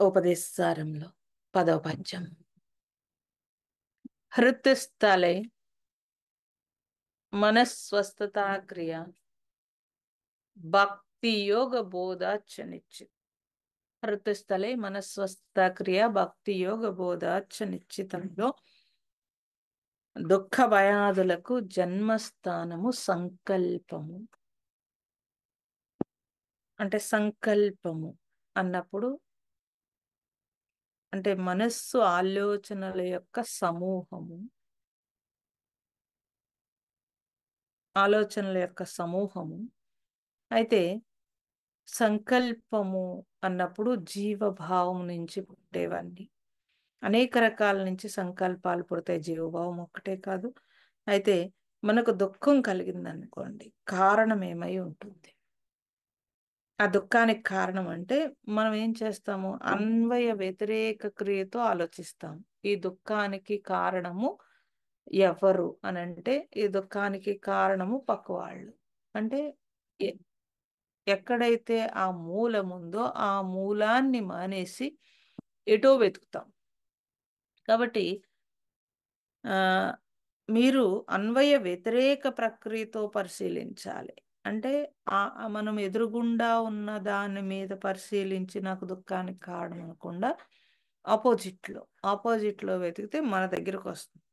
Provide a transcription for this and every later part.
ఉపదేశసారంలో 10వ పద్యం. హృత్స్థలే మనస్వస్థతా క్రియ భక్తి యోగ బోధాచ్చ నిశ్చిత. హృత్స్థలే మనస్వస్థతా క్రియ భక్తి యోగ బోధాచ్చ నిశ్చితంలో దుఃఖ భయాదులకు జన్మస్థానము సంకల్పము. అంటే సంకల్పము అన్నప్పుడు అంటే మనస్సు ఆలోచనల యొక్క సమూహము, అయితే సంకల్పము అన్నప్పుడు జీవభావం నుంచి పుట్టేవన్నీ అనేక రకాల నుంచి సంకల్పాలు పుడతాయి. జీవభావం ఒక్కటే కాదు. అయితే మనకు దుఃఖం కలిగిందనుకోండి, కారణం ఏమై ఉంటుంది? ఆ దుఃఖానికి కారణం అంటే మనం ఏం చేస్తాము? అన్వయ వ్యతిరేక క్రియతో ఆలోచిస్తాం. ఈ దుఃఖానికి కారణము ఎవరు అని అంటే, ఈ దుఃఖానికి కారణము పక్కవాళ్ళు. అంటే ఎక్కడైతే ఆ మూలం ఉందో ఆ మూలాన్ని మానేసి ఎటో వెతుకుతాం. కాబట్టి ఆ మీరు అన్వయ వ్యతిరేక ప్రక్రియతో పరిశీలించాలి. అంటే మనం ఎదురుగుండా ఉన్న దాని మీద పరిశీలించి నాకు దుఃఖానికి కారణం అనకుండా ఆపోజిట్లో వెతికితే మన దగ్గరకు వస్తుంది.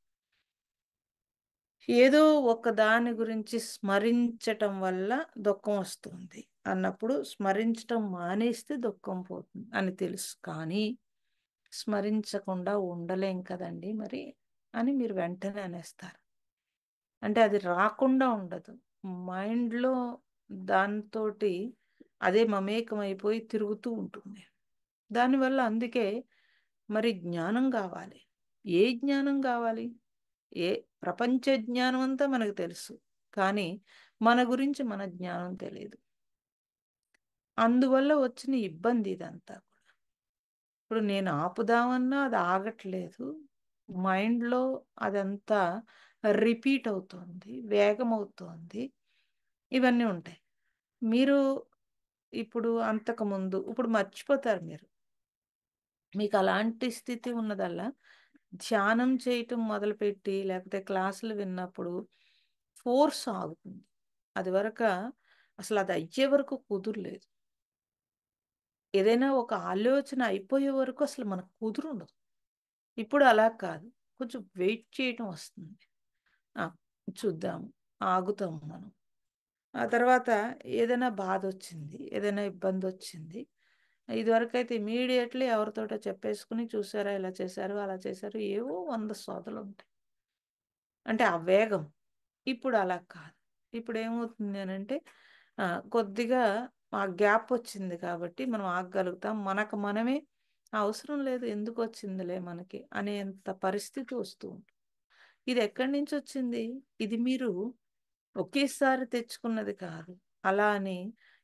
ఏదో ఒక దాని గురించి స్మరించటం వల్ల దుఃఖం వస్తుంది అన్నప్పుడు స్మరించటం మానేస్తే దుఃఖం పోతుంది అని తెలుసు. కానీ స్మరించకుండా ఉండలేం కదండి మరి అని మీరు వెంటనే అనేస్తారు. అంటే అది రాకుండా ఉండదు. మైండ్లో దాంతోటి అదే మమేకమైపోయి తిరుగుతూ ఉంటుంది. దానివల్ల అందుకే మరి జ్ఞానం కావాలి. ఏ జ్ఞానం కావాలి? ప్రపంచ జ్ఞానం అంతా మనకు తెలుసు, కానీ మన గురించి మన జ్ఞానం తెలియదు. అందువల్ల వచ్చిన ఇబ్బంది ఇదంతా కూడా. ఇప్పుడు నేను ఆపుదామన్నా అది ఆగట్లేదు. మైండ్లో అదంతా రిపీట్ అవుతోంది, వేగం అవుతోంది, ఇవన్నీ ఉంటాయి. మీరు ఇప్పుడు అంతకుముందు ఇప్పుడు మర్చిపోతారు. మీకు అలాంటి స్థితి ఉన్నదల్లా ధ్యానం చేయటం మొదలుపెట్టి లేకపోతే క్లాసులు విన్నప్పుడు ఫోర్స్ ఆగుతుంది. అది వరకు అసలు అది అయ్యే వరకు కుదురలేదు. ఏదైనా ఒక ఆలోచన అయిపోయే వరకు అసలు మనకు కుదురుండదు. ఇప్పుడు అలా కాదు, కొంచెం వెయిట్ చేయటం వస్తుంది. చూద్దాం, ఆగుతాం మనం. ఆ తర్వాత ఏదైనా బాధ వచ్చింది, ఏదైనా ఇబ్బంది వచ్చింది, ఇదివరకు అయితే ఇమీడియట్లీ ఎవరితోటో చెప్పేసుకుని, చూసారా ఇలా చేశారు అలా చేశారు, ఏవో 100 సోదలు ఉంటాయి. అంటే ఆ వేగం. ఇప్పుడు అలా కాదు. ఇప్పుడు ఏమవుతుంది అని అంటే కొద్దిగా ఆ గ్యాప్ వచ్చింది కాబట్టి మనం ఆగగలుగుతాం. మనకు మనమే అవసరం లేదు, ఎందుకు వచ్చిందిలే మనకి అనేంత పరిస్థితి వస్తూ ఉంటుంది. ఇది ఎక్కడి నుంచి వచ్చింది? ఇది మీరు ఒకేసారి తెచ్చుకున్నది కాదు. అలా అని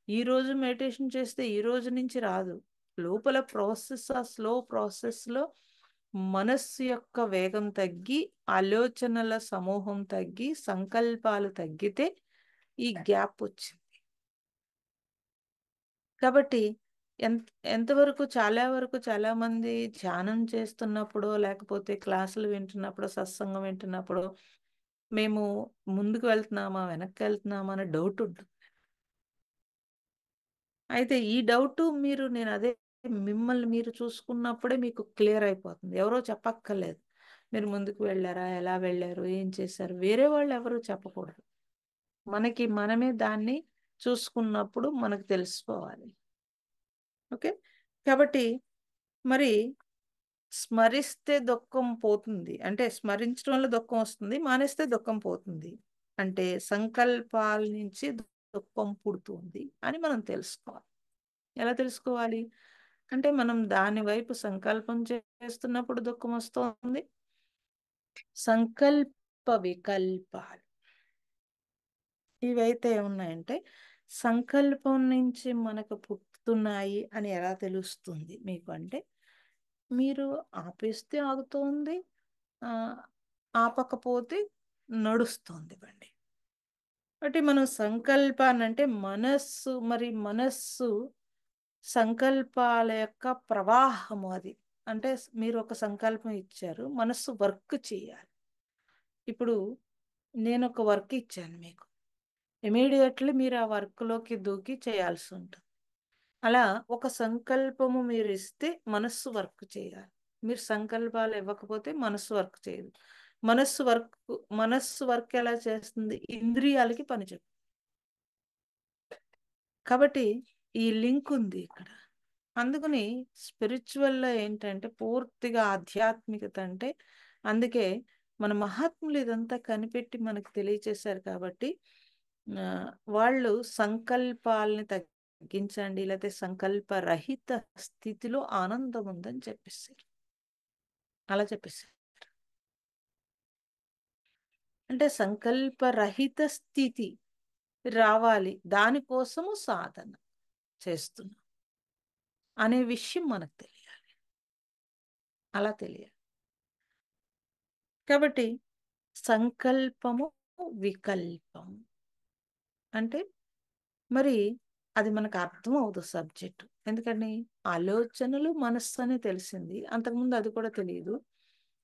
ఈరోజు మెడిటేషన్ చేస్తే ఈ రోజు నుంచి రాదు. లోపల ప్రాసెస్, ఆ స్లో ప్రాసెస్లో మనస్సు యొక్క వేగం తగ్గి, ఆలోచనల సమూహం తగ్గి, సంకల్పాలు తగ్గితే ఈ గ్యాప్ వచ్చింది. కాబట్టి ఎంతవరకు చాలా వరకు చాలామంది ధ్యానం చేస్తున్నప్పుడు లేకపోతే క్లాసులు వింటున్నప్పుడు, సత్సంగం వింటున్నప్పుడు మేము ముందుకు వెళ్తున్నామా వెనక్కి వెళ్తున్నామా అనే డౌట్ ఉంటుంది. అయితే ఈ డౌట్ నేను అదే మిమ్మల్ని మీరు చూసుకున్నప్పుడే మీకు క్లియర్ అయిపోతుంది. ఎవరో చెప్పక్కర్లేదు. మీరు ముందుకు వెళ్ళారా, ఎలా వెళ్ళారు, ఏం చేశారు, వేరే వాళ్ళు ఎవరు చెప్పకూడదు. మనకి మనమే దాన్ని చూసుకున్నప్పుడు మనకు తెలిసిపోవాలి. ఓకే. కాబట్టి మరి స్మరిస్తే దుఃఖం పోతుంది అంటే, స్మరించడం వల్ల దుఃఖం వస్తుంది, మానేస్తే దుఃఖం పోతుంది అంటే సంకల్పాల నుంచి దుఃఖం పుడుతుంది అని మనం తెలుసుకోవాలి. ఎలా తెలుసుకోవాలి అంటే, మనం దాని వైపు సంకల్పం చేస్తున్నప్పుడు దుఃఖం వస్తుంది. సంకల్ప వికల్పాలు ఇవైతే ఏమున్నాయంటే, సంకల్పం నుంచి మనకు పుట్టుతున్నాయి అని ఎలా తెలుస్తుంది మీకు అంటే, మీరు ఆపేస్తే ఆగుతోంది, ఆపకపోతే నడుస్తుంది బండి. అంటే మనం సంకల్పాన్ని అంటే మనస్సు సంకల్పాల యొక్క ప్రవాహము అది. అంటే మీరు ఒక సంకల్పం ఇచ్చారు. మనస్సు వర్క్ చేయాలి. ఇప్పుడు నేనొక వర్క్ ఇచ్చాను మీకు. ఇమ్మీడియేట్‌లీ మీరు ఆ వర్క్‌లోకి దూకి చేయాల్సి ఉంటుంది. అలా ఒక సంకల్పము మీరిస్తే మనస్సు వర్క్ చేయాలి. మీరు సంకల్పాలు ఇవ్వకపోతే మనస్సు వర్క్ చేయదు. మనస్సు వర్క్ మనస్సు వర్క్ ఎలా చేస్తుంది? ఇంద్రియాలకి పని చెప్తుంది. కాబట్టి ఈ లింక్ ఉంది ఇక్కడ. అందుకని స్పిరిచ్యువల్‌లో ఏంటంటే పూర్తిగా ఆధ్యాత్మికత అంటే అందుకే మన మహాత్ములు ఇదంతా కనిపెట్టి మనకు తెలియచేశారు కాబట్టి వాళ్ళు సంకల్పాలని తగ్గించండి లేకపోతే సంకల్పరహిత స్థితిలో ఆనందం ఉందని చెప్పేసారు. అలా చెప్పేసారు. అంటే సంకల్పరహిత స్థితి రావాలి. దానికోసము సాధన చేస్తున్నాం అనే విషయం మనకు తెలియాలి. అలా తెలియాలి. కాబట్టి సంకల్పము, వికల్పం అంటే మరి అది మనకు అర్థం అవ్వదు సబ్జెక్ట్. ఎందుకని ఆలోచనలు మనస్సు అని తెలిసింది. అంతకుముందు అది కూడా తెలియదు.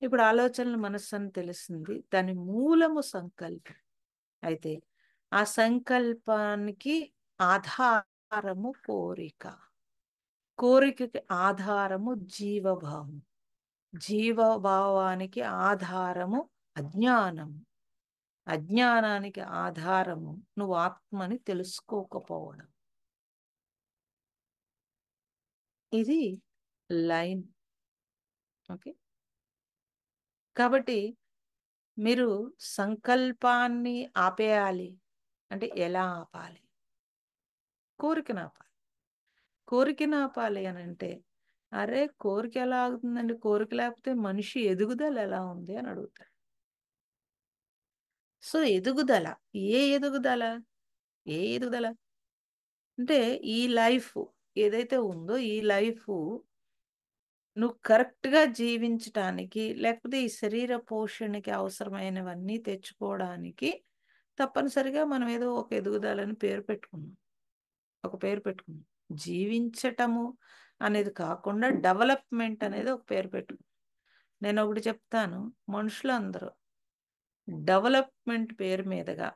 ఇప్పుడు ఆలోచనలు మనస్సు అని తెలిసింది. దాని మూలము సంకల్పం. అయితే ఆ సంకల్పానికి ఆధారము కోరిక. కోరికకి ఆధారము జీవభావం. జీవభావానికి ఆధారము అజ్ఞానం. అజ్ఞానానికి ఆధారము నువ్వు ఆత్మని తెలుసుకోకపోవడం. ఇది లైన్. ఓకే. కాబట్టి మీరు సంకల్పాన్ని ఆపేయాలి అంటే ఎలా ఆపాలి? కోరికను ఆపాలి. కోరికను ఆపాలి అని అంటే అరే కోరిక ఎలా ఆగుతుందండి? కోరిక లేకపోతే మనిషి ఎదుగుదల ఎలా ఉంది అని అడుగుతారు. సో ఎదుగుదల ఏ ఎదుగుదల? ఏ ఎదుగుదల? అంటే ఈ లైఫ్ ఏదైతే ఉందో ఈ లైఫ్ నువ్వు కరెక్ట్‌గా జీవించటానికి, లేకపోతే ఈ శరీర పోషణకి అవసరమైనవన్నీ తెచ్చుకోవడానికి తప్పనిసరిగా మనం ఏదో ఒక ఎదుగుదలని పేరు పెట్టుకున్నాం. ఒక పేరు పెట్టుకున్నాం. జీవించటము అనేది కాకుండా డెవలప్‌మెంట్ అనేది ఒక పేరు పెట్టుకున్నాం. నేనొకటి చెప్తాను. మనుషులందరూ డెవలప్‌మెంట్ పేరు మీదగా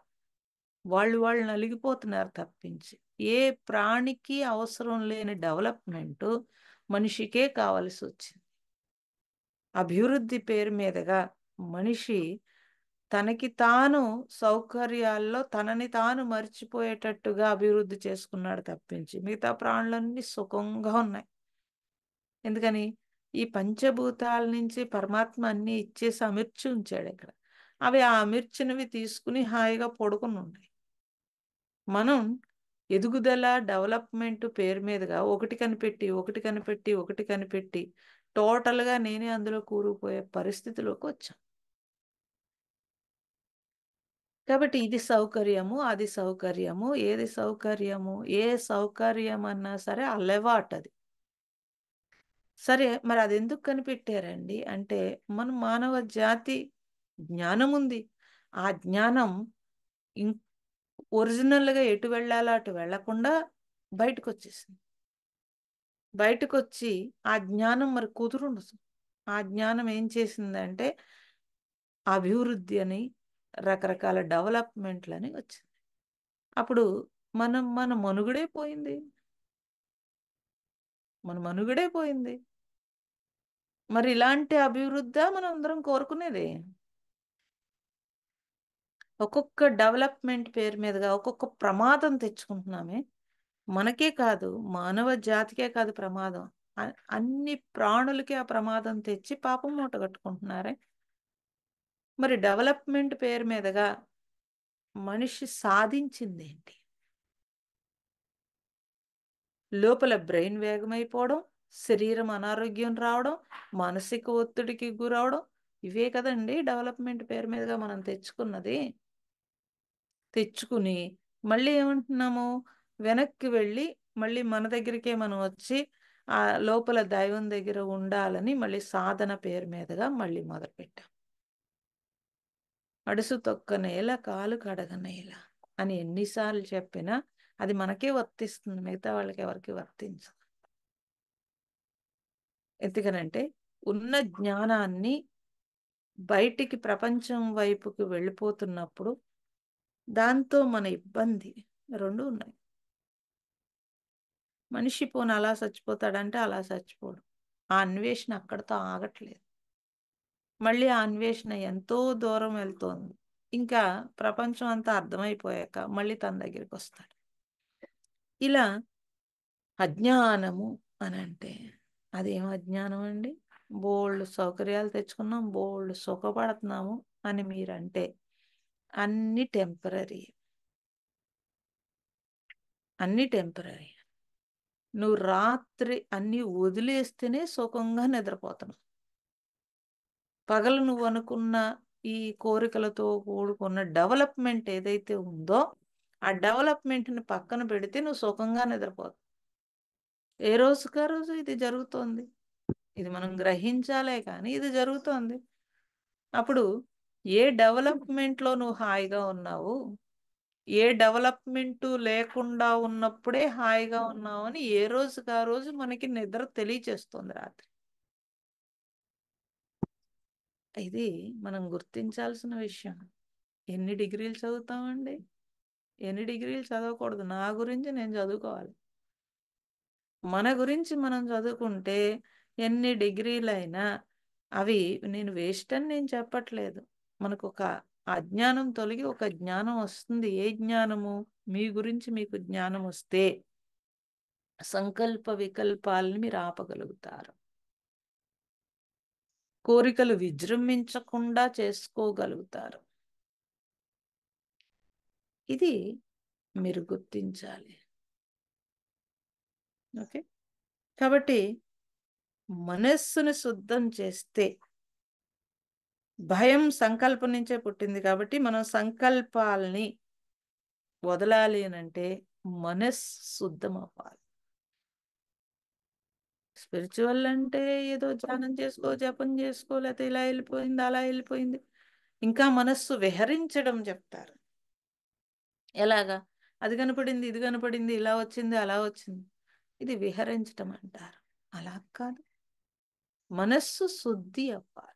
వాళ్ళు నలిగిపోతున్నారు తప్పించి, ఏ ప్రాణికి అవసరం లేని డెవలప్‌మెంటు మనిషికే కావలసొచ్చింది. అభివృద్ధి పేరు మీదుగా మనిషి తనకి తాను సౌకర్యాల్లో తనని తాను మర్చిపోయేటట్టుగా అభివృద్ధి చేసుకున్నాడు తప్పించి మిగతా ప్రాణులన్నీ సుఖంగా ఉన్నాయి. ఎందుకని ఈ పంచభూతాల నుంచి పరమాత్మ అన్ని ఇచ్చేసి అమర్చి ఉంచాడు ఇక్కడ. అవి ఆ అమర్చినవి తీసుకుని హాయిగా పడుకుని ఉన్నాయి. మనం ఎదుగుదల డెవలప్మెంట్ పేరు మీదుగా ఒకటి కనిపెట్టి టోటల్‌గా నేనే అందులో కూరుకుపోయే పరిస్థితిలోకి వచ్చాం. కాబట్టి ఇది సౌకర్యము, అది సౌకర్యము, ఏది సౌకర్యము, ఏ సౌకర్యం అన్నా సరే అలవాటది. సరే మరి అదెందుకు కనిపెట్టారండి అంటే, మన మానవ జాతి జ్ఞానముంది. ఆ జ్ఞానం ఇం ఒరిజినల్‌గా ఎటు వెళ్ళాలో అటు వెళ్ళకుండా బయటకొచ్చేసింది. బయటకొచ్చి ఆ జ్ఞానం మరి కుదురుండదు. ఆ జ్ఞానం ఏం చేసిందంటే అభివృద్ధి అని, రకరకాల డెవలప్‌మెంట్‌లని వచ్చింది. అప్పుడు మన మనుగడే పోయింది. మన మనుగడే పోయింది. మరి ఇలాంటి అభివృద్ధా మనందరం కోరుకునేది? ఒక్కొక్క డెవలప్‌మెంట్ పేరు మీదుగా ఒక్కొక్క ప్రమాదం తెచ్చుకుంటున్నామే. మనకే కాదు, మానవ జాతికే కాదు ప్రమాదం. అన్ని ప్రాణులకి ఆ ప్రమాదం తెచ్చి పాపం మూట కట్టుకుంటున్నారే. మరి డెవలప్‌మెంట్ పేరు మీదుగా మనిషి సాధించిందేంటి? లోపల బ్రెయిన్ వేగమైపోవడం, శరీరం అనారోగ్యం రావడం, మానసిక ఒత్తిడికి గురవడం ఇవే కదండీ డెవలప్‌మెంట్ పేరు మీదుగా మనం తెచ్చుకున్నది. తెచ్చుకుని మళ్ళీ ఏమంటున్నాము? వెనక్కి వెళ్ళి మళ్ళీ మన దగ్గరికే మనం వచ్చి లోపల దైవం దగ్గర ఉండాలని మళ్ళీ సాధన పేరు మీదుగా మళ్ళీ మొదలుపెట్టాం. అడుసు తొక్కనేల కాలు కడగనేల అని ఎన్ని సార్లు చెప్పినా అది మనకే వర్తిస్తుంది. మిగతా వాళ్ళకి ఎవరికీ వర్తించదు. ఎందుకనంటే ఉన్న జ్ఞానాన్ని బయటికి ప్రపంచం వైపుకి వెళ్ళిపోతున్నప్పుడు దాంతో మన ఇబ్బంది రెండు ఉన్నాయి. మనిషి పోనీ అలా చచ్చిపోతాడంటే అలా చచ్చిపోడు. ఆ అన్వేషణ అక్కడితో ఆగట్లేదు. మళ్ళీ ఆ అన్వేషణ ఎంతో దూరం వెళ్తోంది. ఇంకా ప్రపంచం అంతా అర్థమైపోయాక మళ్ళీ తన దగ్గరికి వస్తాడు. ఇలా అజ్ఞానము అని అంటే అదేం అజ్ఞానం అండి? బోల్డ్ సౌకర్యాలు తెచ్చుకున్నాం, బోల్డ్ సుఖపడుతున్నాము అని మీరంటే అన్ని టెంపరరీ. అన్ని టెంపరరీ. నువ్వు రాత్రి అన్ని వదిలేస్తేనే సుఖంగా నిద్రపోతున్నావు. పగలు నువ్వు అనుకున్న ఈ కోరికలతో కూడుకున్న డెవలప్మెంట్ ఏదైతే ఉందో ఆ డెవలప్మెంట్ని పక్కన పెడితే నువ్వు సుఖంగా నిద్రపోతావు. ఏ రోజుకా రోజు ఇది జరుగుతోంది. ఇది మనం గ్రహించాలే కానీ ఇది జరుగుతోంది. అప్పుడు ఏ డెవలప్మెంట్లో నువ్వు హాయిగా ఉన్నావు, ఏ డెవలప్మెంటు లేకుండా ఉన్నప్పుడే హాయిగా ఉన్నావు అని ఏ రోజుకి ఆ రోజు మనకి నిద్ర తెలియచేస్తుంది రాత్రి. ఇది మనం గుర్తించాల్సిన విషయం. ఎన్ని డిగ్రీలు చదువుతామండి? ఎన్ని డిగ్రీలు చదవకూడదు. నా గురించి నేను చదువుకోవాలి. మన గురించి మనం చదువుకుంటే ఎన్ని డిగ్రీలైనా అవి నేను వేస్ట్ అని నేను చెప్పట్లేదు. మనకు ఒక అజ్ఞానం తొలగి ఒక జ్ఞానం వస్తుంది. ఏ జ్ఞానము? మీ గురించి మీకు జ్ఞానం వస్తే సంకల్ప వికల్పాలని మీరు ఆపగలుగుతారు. కోరికలు విజృంభించకుండా చేసుకోగలుగుతారు. ఇది మీరు గుర్తించాలి. ఓకే. కాబట్టి మనస్సును శుద్ధం చేస్తే భయం సంకల్పం నుంచే పుట్టింది కాబట్టి మనం సంకల్పాలని వదలాలి అని అంటే మనస్సు శుద్ధం అవ్వాలి. స్పిరిచువల్ అంటే ఏదో ధ్యానం చేసుకో, జపం చేసుకో, లేకపోతే ఇలా వెళ్ళిపోయింది అలా వెళ్ళిపోయింది. ఇంకా మనస్సు విహరించడం చెప్తారు. ఎలాగా? అది కనపడింది, ఇది కనపడింది, ఇలా వచ్చింది అలా వచ్చింది. ఇది విహరించటం అంటారు. అలా కాదు, మనస్సు శుద్ధి అవ్వాలి.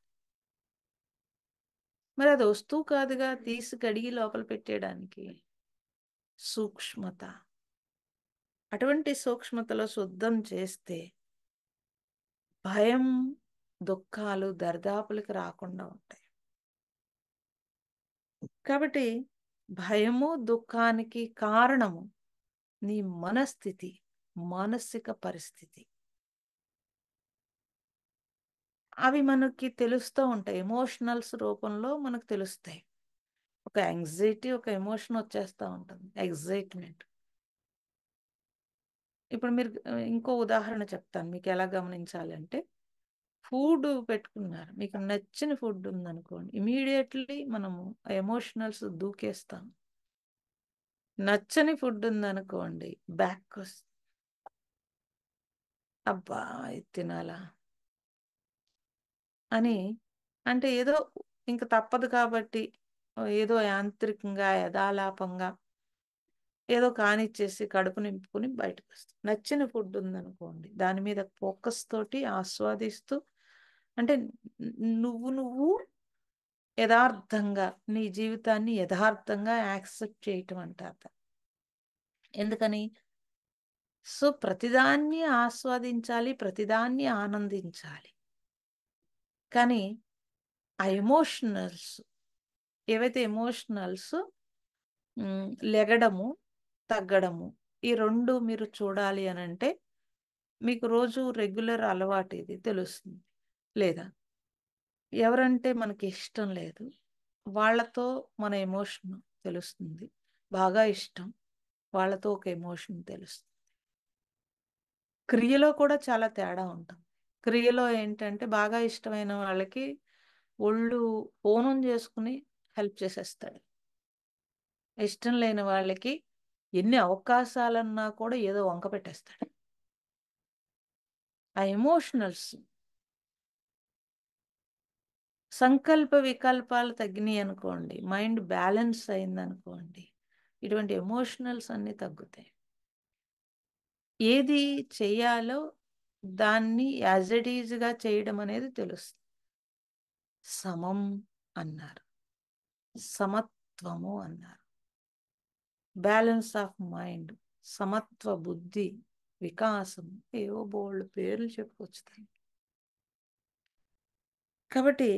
మరి అది వస్తువు కాదుగా తీసి కడిగి లోపల పెట్టేయడానికి. సూక్ష్మత. అటువంటి సూక్ష్మతలో శుద్ధం చేస్తే భయం, దుఃఖాలు దరిదాపులకు రాకుండా ఉంటాయి. కాబట్టి భయము, దుఃఖానికి కారణము నీ మనస్థితి, మానసిక పరిస్థితి. అవి మనకి తెలుస్తూ ఉంటాయి. ఎమోషనల్స్ రూపంలో మనకు తెలుస్తాయి. ఒక యాంగ్జైటీ, ఒక ఎమోషన్ వచ్చేస్తూ ఉంటుంది. ఎగ్జైట్మెంట్. ఇప్పుడు మీరు ఇంకో ఉదాహరణ చెప్తాను మీకు ఎలా గమనించాలంటే, ఫుడ్ పెట్టుకున్నారు, మీకు నచ్చిన ఫుడ్ ఉందనుకోండి, ఇమీడియట్లీ మనము ఎమోషనల్స్ దూకేస్తాం. నచ్చని ఫుడ్ ఉందనుకోండి, బ్యాక్ వస్తుంది. అబ్బా ఇది తినాలా అని. అంటే ఏదో ఇంక తప్పదు కాబట్టి ఏదో యాంత్రికంగా యథాలాపంగా ఏదో కానిచ్చేసి కడుపు నింపుకుని బయటకు వస్తాం. నచ్చిన ఫుడ్ ఉందనుకోండి, దాని మీద ఫోకస్ తోటి ఆస్వాదిస్తూ, అంటే నువ్వు యథార్థంగా నీ జీవితాన్ని యథార్థంగా యాక్సెప్ట్ చేయటం అంటారు. ఎందుకని? సో ప్రతిదాన్ని ఆస్వాదించాలి, ప్రతిదాన్ని ఆనందించాలి. కానీ ఆ ఎమోషనల్స్ ఏవైతే ఎమోషనల్స్ లెగడము, తగ్గడము, ఈ రెండు మీరు చూడాలి అని అంటే మీకు రోజు రెగ్యులర్ అలవాటు ఇది తెలుస్తుంది. లేదా ఎవరంటే మనకి ఇష్టం లేదు, వాళ్ళతో మన ఎమోషన్ తెలుస్తుంది. బాగా ఇష్టం, వాళ్ళతో ఒక ఎమోషన్ తెలుస్తుంది. క్రియలో కూడా చాలా తేడా ఉంటుంది. క్రియలో ఏంటంటే బాగా ఇష్టమైన వాళ్ళకి ఒళ్ళు హోనం చేసుకుని హెల్ప్ చేసేస్తాడు. ఇష్టం లేని వాళ్ళకి ఎన్ని అవకాశాలన్నా కూడా ఏదో వంక పెట్టేస్తాడు. ఆ ఎమోషనల్స్ సంకల్ప వికల్పాలు తగ్గినాయి అనుకోండి, మైండ్ బ్యాలెన్స్ అయిందనుకోండి, ఇటువంటి ఎమోషనల్స్ అన్నీ తగ్గుతాయి. ఏది చెయ్యాలో దాన్ని యాజ్ ఇట్ ఈజ్గా చేయడం అనేది తెలుస్తుంది. సమం అన్నారు, సమత్వము అన్నారు, బ్యాలెన్స్ ఆఫ్ మైండ్, సమత్వ బుద్ధి, వికాసం, ఏవో బోల్డ్ పేర్లు చెప్పుకోవచ్చు దాన్ని. కాబట్టి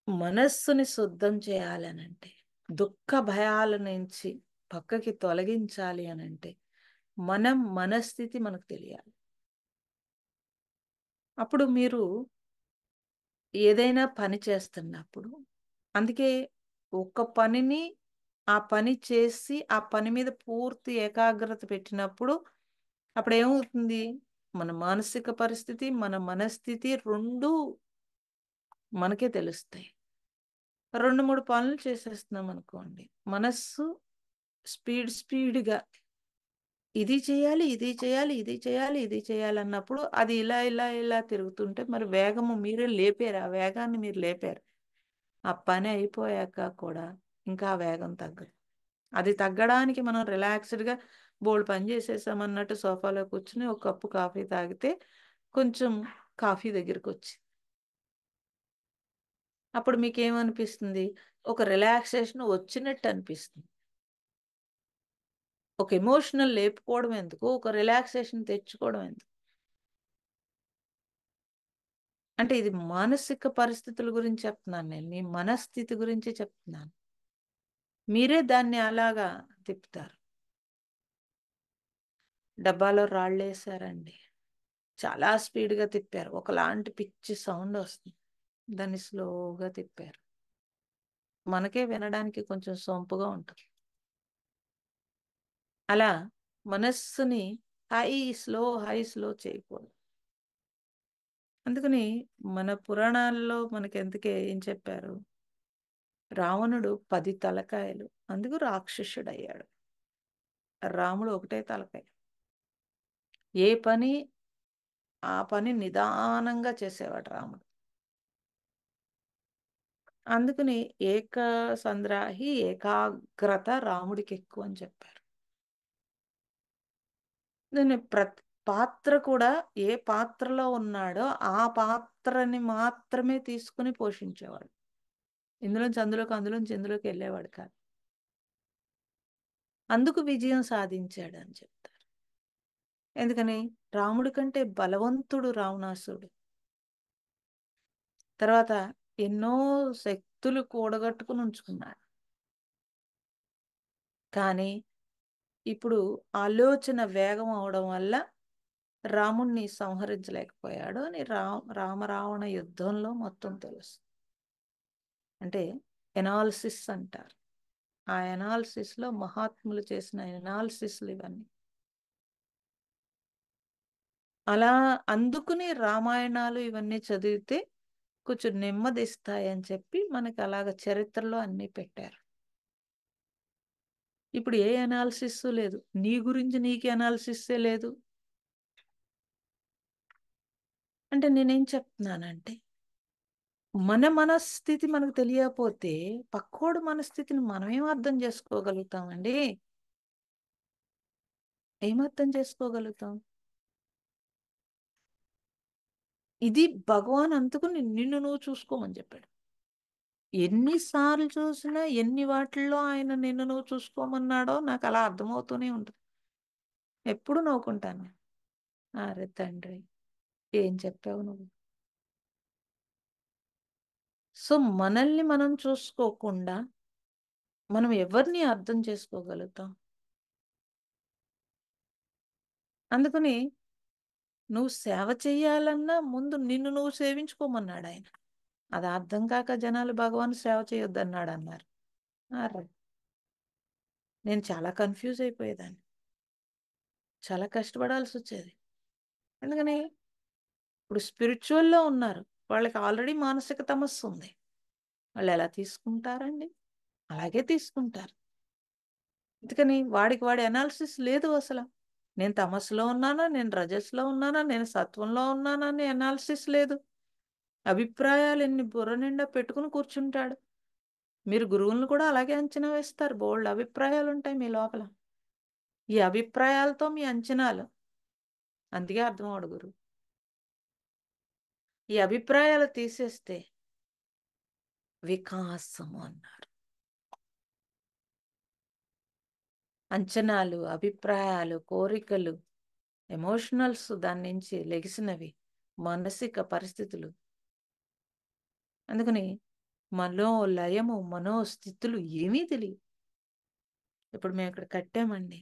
మనస్సుని శుద్ధం చేయాలనంటే, దుఃఖ భయాల నుంచి పక్కకి తొలగించాలి అనంటే మన స్థితి మనకు తెలియాలి. అప్పుడు మీరు ఏదైనా పని చేస్తున్నప్పుడు, అందుకే ఒక పనిని ఆ పని చేసి ఆ పని మీద పూర్తి ఏకాగ్రత పెట్టినప్పుడు అప్పుడు ఏమవుతుంది, మన మానసిక పరిస్థితి, మన మనస్థితి రెండూ మనకే తెలుస్తాయి. 2, 3 పనులు చేసేస్తున్నాం అనుకోండి, మనస్సు స్పీడ్‌గా ఇది చేయాలి, ఇది చేయాలి, ఇది చేయాలి, ఇది చేయాలి అన్నప్పుడు అది ఇలా తిరుగుతుంటే మరి వేగము మీరే లేపారు. ఆ వేగాన్ని మీరు లేపారు. ఆ పని అయిపోయాక కూడా ఇంకా ఆ వేగం తగ్గదు. అది తగ్గడానికి మనం రిలాక్స్‌డ్‌గా బోలెడు పని చేసేసామన్నట్టు సోఫాలో కూర్చొని ఒక కప్పు కాఫీ తాగితే కొంచెం కాఫీ దగ్గరికొచ్చింది. అప్పుడు మీకేమనిపిస్తుంది? ఒక రిలాక్సేషన్ వచ్చినట్టు అనిపిస్తుంది. ఒక ఎమోషనల్ లేపుకోవడం ఎందుకు? ఒక రిలాక్సేషన్ తెచ్చుకోవడం ఎందుకు? అంటే ఇది మానసిక పరిస్థితుల గురించి చెప్తున్నాను నేను. మీ మనస్థితి గురించి చెప్తున్నాను. మీరే దాన్ని అలాగా తిప్పుతారు. డబ్బాలో రాళ్ళేసారండి. చాలా స్పీడ్‌గా తిప్పారు. ఒకలాంటి పిచ్చి సౌండ్ వస్తుంది. దాన్ని స్లోగా తిప్పారు. మనకే వినడానికి కొంచెం సొంపుగా ఉంటుంది. అలా మనస్సుని హై, స్లో చేయకూడదు. అందుకని మన పురాణాల్లో మనకెందుకే ఏం చెప్పారు? రావణుడు 10 తలకాయలు. అందుకు రాక్షసుడయ్యాడు. రాముడు ఒకటే తలకాయ. ఏ పని ఆ పని నిదానంగా చేసేవాడు రాముడు. అందుకని సంద్రాహి ఏకాగ్రత రాముడికి ఎక్కువ అని చెప్పారు. దీన్ని పాత్ర కూడా ఏ పాత్రలో ఉన్నాడో ఆ పాత్రని మాత్రమే తీసుకుని పోషించేవాడు. ఇందులోంచి అందులోకి, అందులోంచి ఇందులోకి వెళ్ళేవాడు కాదు. అందుకు విజయం సాధించాడని చెప్తారు. ఎందుకని? రాముడి కంటే బలవంతుడు రావణాసురుడు. తర్వాత ఎన్నో శక్తులు కూడగట్టుకుని ఉంచుకున్నాడు. కానీ ఇప్పుడు ఆలోచన వేగం అవడం వల్ల రాముణ్ణి సంహరించలేకపోయాడు అని రామరావణ యుద్ధంలో మొత్తం తెలుసు. అంటే ఎనాలిసిస్ అంటారు. ఆ ఎనాలిసిస్‌లో మహాత్ములు చేసిన ఎనాలిసిస్‌లు ఇవన్నీ. అలా అందుకుని రామాయణాలు ఇవన్నీ చదివితే కొంచెం నెమ్మదిస్తాయని చెప్పి మనకి అలాగ చరిత్రలో అన్నీ పెట్టారు. ఇప్పుడు ఏ ఎనాలిసిస్సు లేదు. నీ గురించి నీకు ఎనాలిసిస్సే లేదు. అంటే నేనేం చెప్తున్నానంటే, మన మనస్థితి మనకు తెలియకపోతే పక్కోడు మనస్థితిని మనమేం అర్థం చేసుకోగలుగుతామండి? ఏం అర్థం చేసుకోగలుగుతాం? ఇది భగవాన్ అందుకుని నిన్ను నువ్వు చూసుకోమని చెప్పాడు. ఎన్ని సార్లు చూసినా, ఎన్ని వాటిల్లో ఆయన నిన్ను నువ్వు చూసుకోమన్నాడో నాకలా అర్థమవుతూనే ఉంటుంది. ఎప్పుడు నవ్వుకుంటాను. అరె తండ్రి! ఏం చెప్పావు నువ్వు? సో, మనల్ని మనం చూసుకోకుండా మనం ఎవరిని అర్థం చేసుకోగలుగుతాం? అందుకని నువ్వు సేవ చేయాలన్నా ముందు నిన్ను నువ్వు సేవించుకోమన్నాడాయన. అది అర్థం కాక జనాలు భగవాన్ సేవ చేయొద్దన్నాడన్నారు. అరె! నేను చాలా కన్‌ఫ్యూజ్ అయిపోయేదాన్ని. చాలా కష్టపడాల్సొచ్చేది. ఎందుకని? ఇప్పుడు స్పిరిచ్యువల్‌లో ఉన్నారు. వాళ్ళకి ఆల్రెడీ మానసిక తమస్సుంది. వాళ్ళెలా తీసుకుంటారండి? అలాగే తీసుకుంటారు. అందుకని వాడికి వాడి అనాలిసిస్ లేదు అసల. నేను తమస్సులో ఉన్నానా? నేను రజస్సులో ఉన్నానా? నేను సత్వంలో ఉన్నానా? అని అనాలిసిస్ లేదు. అభిప్రాయాలు ఎన్ని బుర్ర నిండా పెట్టుకుని కూర్చుంటాడు. మీరు గురువులను కూడా అలాగే అంచనా వేస్తారు. బోలెడు అభిప్రాయాలుంటాయి మీ లోపల. ఈ అభిప్రాయాలతో మీ అంచనాలు. అందుకే అర్థం అవ్వడు గురువు. ఈ అభిప్రాయాలు తీసేస్తే వికాసము అన్నారు. అంచనాలు, అభిప్రాయాలు, కోరికలు, ఎమోషనల్స్ దాని నుంచి లెగిసినవి, మానసిక పరిస్థితులు. అందుకని మనోలయము, మనోస్థితులు ఏమీ తెలియదు. ఇప్పుడు మేము ఇక్కడ కట్టామండి,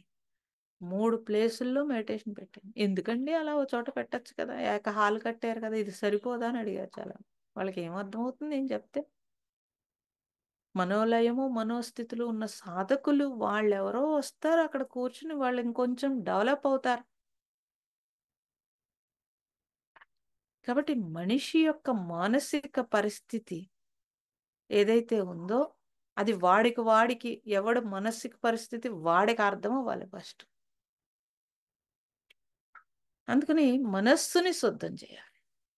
3 ప్లేసుల్లో మెడిటేషన్ పెట్టాను. ఎందుకండి అలా ఓ చోట పెట్టచ్చు కదా, ఏక హాల్ కట్టారు కదా, ఇది సరిపోదా అని అడిగారు చాలా. వాళ్ళకి ఏం అర్థమవుతుంది నేను చెప్తే? మనోలయము, మనోస్థితులు ఉన్న సాధకులు వాళ్ళెవరో వస్తారు, అక్కడ కూర్చుని వాళ్ళు ఇంకొంచెం డెవలప్ అవుతారు. కాబట్టి మనిషి యొక్క మానసిక పరిస్థితి ఏదైతే ఉందో అది వాడికి ఎవడు మానసిక పరిస్థితి వాడికి అర్థం అవ్వాలి ఫస్ట్. అందుకని మనస్సుని శుద్ధం చేయాలి.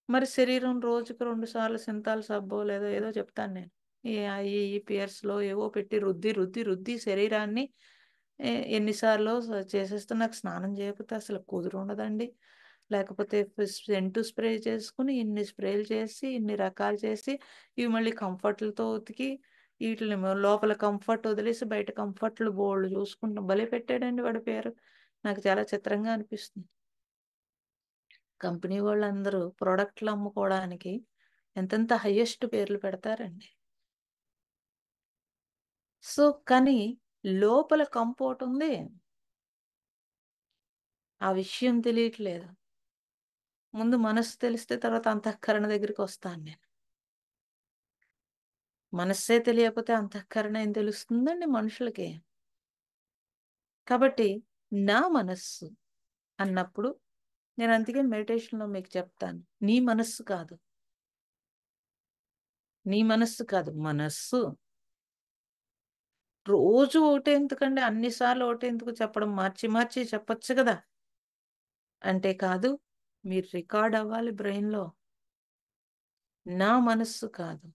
మరి శరీరం రోజుకు 2 సార్లు సింతాల్ సబ్బో లేదో ఏదో చెప్తాను నేను. ఈ పియర్స్‌లో ఏవో పెట్టి రుద్ది, రుద్ది, రుద్ది శరీరాన్ని ఎన్నిసార్లో చేసేస్తే నాకు స్నానం చేయకపోతే అసలు కుదురుండదండి. లేకపోతే సెంటు స్ప్రే చేసుకొని ఇన్ని స్ప్రేలు చేసి, ఇన్ని రకాలు చేసి, ఇవి మళ్ళీ కంఫర్ట్‌లతో ఉతికి, ఈటిల్ని లోపల కంఫర్ట్ వదిలేసి బయట కంఫర్ట్‌లు బోలెడు చూసుకుంటాం. భలే పెట్టాడండి వాడి పేరు. నాకు చాలా చిత్రంగా అనిపిస్తుంది. కంపెనీ వాళ్ళందరూ ప్రొడక్ట్‌లు అమ్ముకోవడానికి ఎంతెంత హైయెస్ట్ పేర్లు పెడతారండి. సో, కానీ లోపల కంపోటుంది. ఆ విషయం తెలియట్లేదు. ముందు మనస్సు తెలిస్తే తర్వాత అంతఃకరణ దగ్గరికొస్తాను నేను. మనస్సే తెలియకపోతే అంతఃకరణ ఏం తెలుస్తుందండి మనుషులకి? కాబట్టి నా మనస్సు అన్నప్పుడు నేను అందుకే మెడిటేషన్‌లో మీకు చెప్తాను. నీ మనస్సు కాదు. నీ మనస్సు కాదు. మనస్సు. రోజు ఒకటే ఎందుకండి? అన్ని సార్లు ఒకటే ఎందుకు చెప్పడం? మార్చి మార్చి చెప్పొచ్చు గదా! అంటే కాదు. మీరు రికార్డ్ అవ్వాలి బ్రెయిన్‌లో. నా మనస్సు కాదు.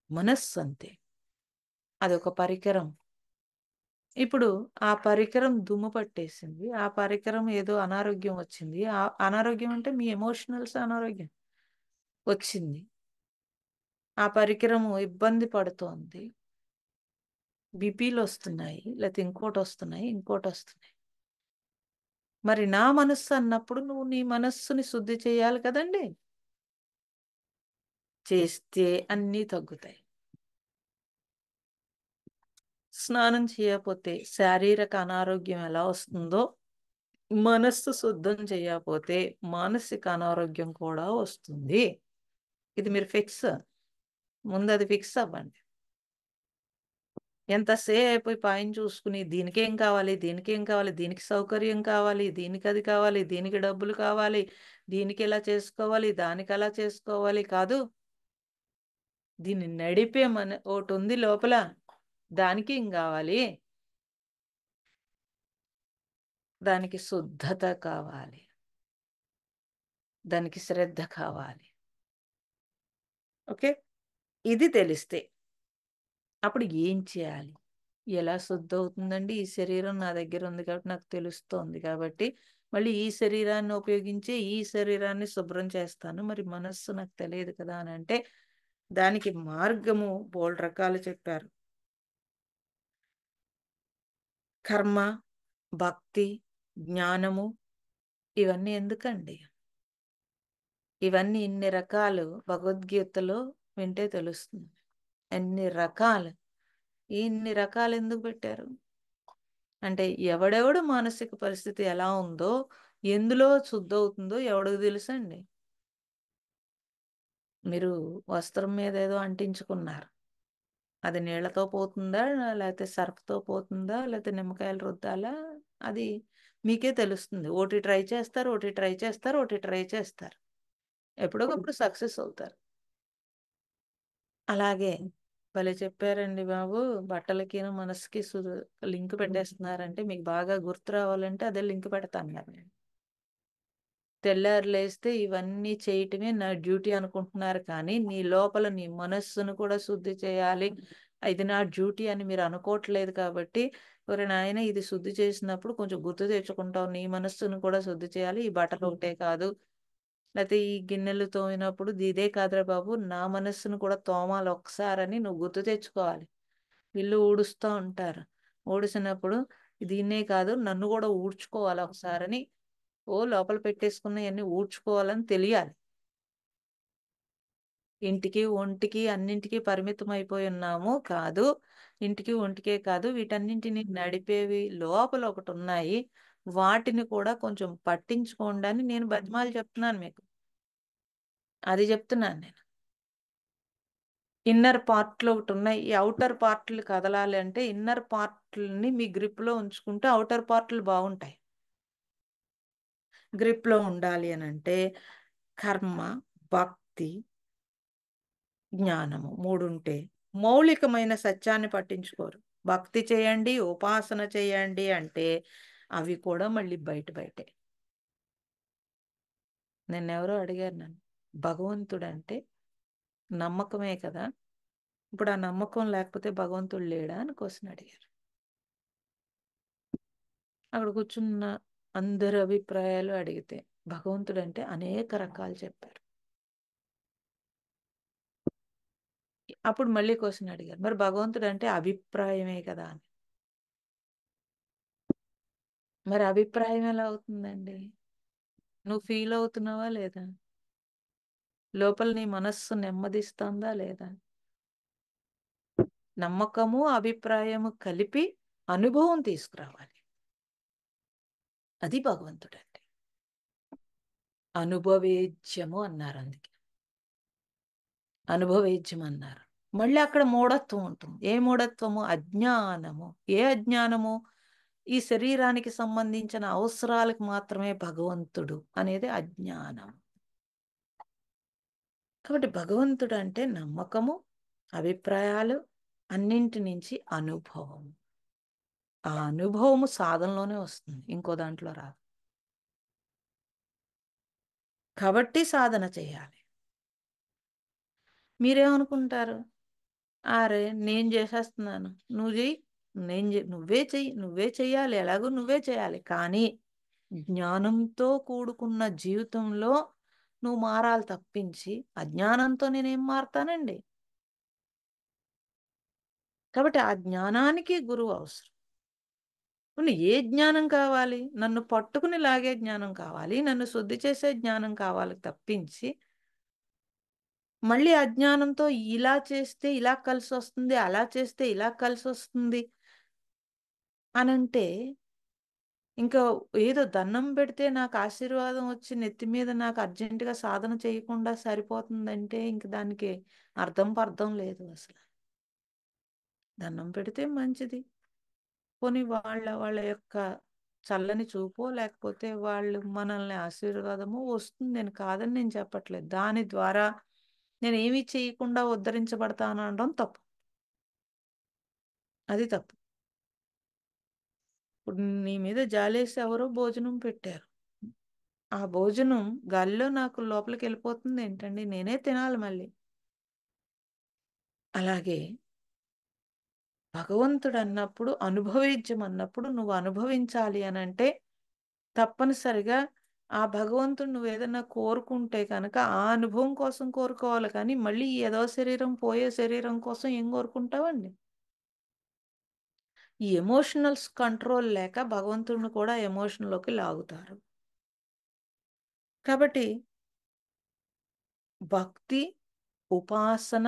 మనస్సు అంతే. అదొక పరికరం. ఇప్పుడు ఆ పరికరం దుమ్ము పట్టేసింది. ఆ పరికరం ఏదో అనారోగ్యం వచ్చింది. ఆ అనారోగ్యం అంటే మీ ఎమోషనల్స్ అనారోగ్యం వచ్చింది. ఆ పరికరము ఇబ్బంది పడుతోంది. బీపీలొస్తున్నాయి. లేతే ఇంకోటొస్తున్నాయి, ఇంకోటొస్తున్నాయి. మరి నా మనస్సు అన్నప్పుడు నువ్వు నీ మనస్సుని శుద్ధి చేయాలి కదండీ! చేస్తే అన్నీ తగ్గుతాయి. స్నానం చేయకపోతే శారీరక అనారోగ్యం ఎలా వస్తుందో, మనస్సు శుద్ధం చేయకపోతే మానసిక అనారోగ్యం కూడా వస్తుంది. ఇది మీరు ఫిక్స్. ముందది ఫిక్స్ అవ్వండి. ఎంతసేపు ఈ పైన చూసుకుని దీనికేం కావాలి, దీనికేం కావాలి, దీనికి సౌకర్యం కావాలి, దీనికది కావాలి, దీనికి డబ్బులు కావాలి, దీనికిలా చేసుకోవాలి, దానికలా చేసుకోవాలి కాదు. దీన్ని నడిపే ఓటుంది లోపల. దానికేం గావాలి? దానికి శుద్ధత కావాలి. దానికి శ్రద్ధ కావాలి. ఓకే. ఇది తెలిస్తే అప్పుడు ఏం చేయాలి? ఎలా శుద్ధవుతుందండి? ఈ శరీరం నా దగ్గరుంది కాబట్టి నాకు తెలుస్తోంది కాబట్టి, మళ్ళీ ఈ శరీరాన్ని ఉపయోగించి ఈ శరీరాన్ని శుభ్రం చేస్తాను. మరి మనస్సు నాకు తెలియదు కదా అనంటే, దానికి మార్గము బోలెడు రకాలు చెప్పారు. కర్మ, భక్తి, జ్ఞానము ఇవన్నీ ఎందుకండి? ఇవన్నీ ఇన్ని రకాలు భగవద్గీతలో వింటే తెలుస్తుంది. ఎన్ని రకాలు. ఇన్ని రకాలు ఎందుకు పెట్టారు? అంటే ఎవడెవడు మానసిక పరిస్థితి ఎలా ఉందో, ఎందులో శుద్ధవుతుందో ఎవడికి తెలుసండి? మీరు వస్త్రం మీద ఏదో అంటించుకున్నారు. అది నీళ్ళతో పోతుందా? లేతే సర్ఫ్‌తో పోతుందా? లేతే నిమ్మకాయలు రుద్దాలా? అది మీకే తెలుస్తుంది. ఓటి ట్రై చేస్తారు, ఓటి ట్రై చేస్తారు, ఓటి ట్రై చేస్తారు. ఎప్పుడో ఒకప్పుడు సక్సెస్ అవుతారు. అలాగే భలే చెప్పారండి బాబు! బట్టలకిను, మనసుకి లింక్ పెట్టేస్తున్నారంటే మీకు బాగా గుర్తు రావాలంటే అదే లింక్ పెడతా అన్నారు నేను. తెల్లారి లేస్తే ఇవన్నీ చేయటమే నా డ్యూటీ అనుకుంటున్నారు కానీ, నీ లోపల నీ మనస్సును కూడా శుద్ధి చేయాలి. ఇది నా డ్యూటీ అని మీరు అనుకోవట్లేదు కాబట్టి, ఒరేయ్ నాయనా ఇది శుద్ధి చేసినప్పుడు కొంచెం గుర్తు తెచ్చుకుంటావు. నీ మనస్సును కూడా శుద్ధి చేయాలి. ఈ బట్టలు ఒకటే కాదు. లేతే ఈ గిన్నెలు తోమినప్పుడు ఇదే కాదురా బాబు! నా మనస్సును కూడా తోమాలి ఒకసారని నువ్వు గుర్తు తెచ్చుకోవాలి. ఇల్లు ఊడుస్తా ఉంటారు. ఊడిసినప్పుడు దీన్నే కాదు నన్ను గూడా ఊడ్చుకోవాలి ఒకసారని లోపల పెట్టేసుకున్నయన్నీ ఊడ్చుకోవాలని తెలియాలి. ఇంటికి, ఒంటికి అన్నింటికి పరిమితమైపోయి ఉన్నాము. కాదు. ఇంటికి, ఒంటికే కాదు వీటన్నింటిని నడిపేవి లోపల ఒకటున్నాయి. వాటిని కూడా కొంచెం పట్టించుకోండి అని నేను బతిమాలి చెప్తున్నాను మీకు. అది చెప్తున్నాను నేను. ఇన్నర్ పార్ట్‌లు ఒకటున్నాయి. ఈ ఔటర్ పార్ట్‌లు కదలాలి అంటే ఇన్నర్ పార్ట్‌లని మీ గ్రిప్‌లో ఉంచుకుంటే ఔటర్ పార్ట్‌లు బావుంటాయి. గ్రిప్‌లో ఉండాలి అనంటే కర్మ, భక్తి, జ్ఞానము 3 ఉంటే మౌలికమైన సత్యాన్ని పట్టించుకోరు. భక్తి చేయండి, ఉపాసన చేయండి అంటే అవి కూడా మళ్ళీ బయటే. నిన్నెవరో అడిగారు నన్ను. భగవంతుడంటే నమ్మకమే కదా! ఇప్పుడు ఆ నమ్మకం లేకపోతే భగవంతుడు లేడా అని క్వెషన్ అడిగారు. అక్కడ కూర్చున్న అందరి అభిప్రాయాలు అడిగితే భగవంతుడంటే అనేక రకాలు చెప్పారు. అప్పుడు మళ్ళీ క్వెషన్ అడిగారు. మరి భగవంతుడంటే అభిప్రాయమే కదా అని. మరి అభిప్రాయం ఎలా అవుతుందండి? నువ్వు ఫీల్ అవుతున్నావా లేదా? లోపల నీ మనస్సు నెమ్మదిస్తుందా లేదా? నమ్మకము, అభిప్రాయము కలిపి అనుభవం తీసుకురావాలి. అది భగవంతుడంటే. అనుభవేద్యము అన్నారు అందుకే. అనుభవేద్యం అన్నారు. మళ్ళీ అక్కడ మూఢత్వం ఉంటుంది. ఏ మూఢత్వము? అజ్ఞానము. ఏ అజ్ఞానము? ఈ శరీరానికి సంబంధించిన అవసరాలకు మాత్రమే భగవంతుడు అనేది అజ్ఞానం. కాబట్టి భగవంతుడంటే నమ్మకము, అభిప్రాయాలు అన్నింటి నుంచి అనుభవం. ఆ అనుభవము సాధనలోనే వస్తుంది. ఇంకో దాంట్లో రాదు. కాబట్టి సాధన చేయాలి. మీరేమనుకుంటారు? అరే! నేను జేసేస్తున్నాను. నువ్వు జెయ్యి. నువ్వే చెయ్యి. నువ్వే చెయ్యాలి. ఎలాగో నువ్వే చేయాలి. కానీ జ్ఞానంతో కూడుకున్న జీవితంలో నువ్వు మారాలి తప్పించి, అజ్ఞానంతో నేనేం మారతానండి? కాబట్టి ఆ జ్ఞానానికి గురువు అవసరం. పోనీ ఏ జ్ఞానం కావాలి? నన్ను పట్టుకుని లాగే జ్ఞానం కావాలి. నన్ను శుద్ధి చేసే జ్ఞానం కావాలి తప్పించి, మళ్ళీ అజ్ఞానంతో ఇలా చేస్తే ఇలా కలిసొస్తుంది, అలా చేస్తే ఇలా కలిసొస్తుంది అనంటే, ఇంకా ఏదో దండం పెడితే నాకు ఆశీర్వాదం వచ్చి నెత్తి మీద నాకు అర్జెంట్‌గా సాధన చేయకుండా సరిపోతుందంటే, ఇంక దానికి అర్థం పర్థం లేదు అసల. దండం పెడితే మంచిది. పోనీ వాళ్ళ యొక్క చల్లని చూపో, లేకపోతే వాళ్ళు మనల్ని ఆశీర్వాదమో వస్తుంది. నేను కాదని చెప్పట్లేదు. దాని ద్వారా నేనేమి చేయకుండా ఉద్ధరించబడతాను అనడం తప్పు. అది తప్పు. ఇప్పుడు నీ మీద జాలేసి ఎవరో భోజనం పెట్టారు. ఆ భోజనం గాలిలో నాకు లోపలికెళ్ళిపోతుందేంటండి? నేనే తినాలి మళ్ళీ. అలాగే భగవంతుడన్నప్పుడు, అనుభవించమన్నప్పుడు నువ్వు అనుభవించాలి అనంటే తప్పనిసరిగా ఆ భగవంతుడు నువ్వేదన్నా కోరుకుంటే కనుక ఆ అనుభవం కోసం కోరుకోవాలి కానీ మళ్ళీ ఈ ఎదవ శరీరం పోయే శరీరం కోసం ఏం కోరుకుంటావండి? ఈ ఎమోషనల్స్ కంట్రోల్ లేక భగవంతుడిని కూడా ఎమోషన్‌లోకి లాగుతారు. కాబట్టి భక్తి, ఉపాసన